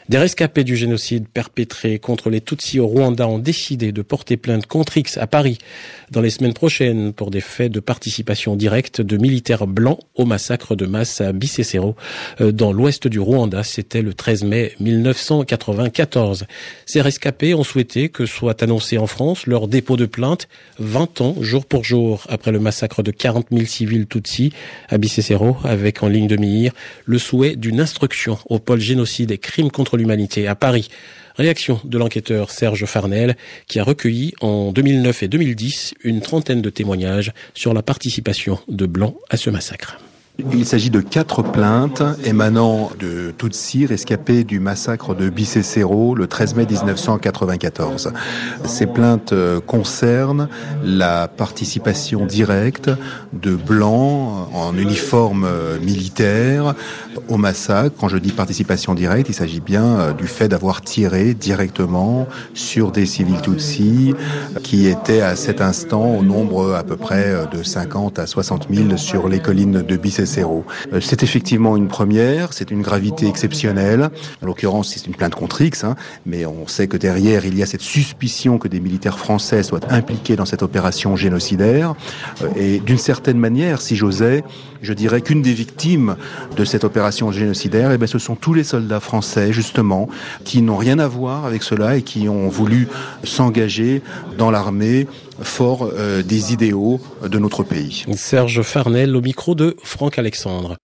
Des rescapés du génocide perpétré contre les Tutsis au Rwanda ont décidé de porter plainte contre X à Paris dans les semaines prochaines pour des faits de participation directe de militaires blancs au massacre de masse à Bisesero dans l'ouest du Rwanda. C'était le 13 mai 1994. Ces rescapés ont souhaité que soit annoncé en France leur dépôt de plainte 20 ans jour pour jour après le massacre de 40 000 civils Tutsis à Bisesero, avec en ligne de mire le souhait d'une instruction au pôle génocide et crimes contre l'humanité à Paris. Réaction de l'enquêteur Serge Farnel qui a recueilli en 2009 et 2010 une trentaine de témoignages sur la participation de Blancs à ce massacre. Il s'agit de 4 plaintes émanant de Tutsis rescapés du massacre de Bisesero le 13 mai 1994. Ces plaintes concernent la participation directe de Blancs en uniforme militaire au massacre. Quand je dis participation directe, il s'agit bien du fait d'avoir tiré directement sur des civils Tutsis qui étaient à cet instant au nombre à peu près de 50 à 60 000 sur les collines de Bisesero. C'est effectivement une première, c'est une gravité exceptionnelle. En l'occurrence, c'est une plainte contre X, mais on sait que derrière, il y a cette suspicion que des militaires français soient impliqués dans cette opération génocidaire. Et d'une certaine manière, si j'osais, je dirais qu'une des victimes de cette opération génocidaire, ce sont tous les soldats français, justement, qui n'ont rien à voir avec cela et qui ont voulu s'engager dans l'armée fort des idéaux de notre pays. Serge Farnel au micro de Franck Alexandre.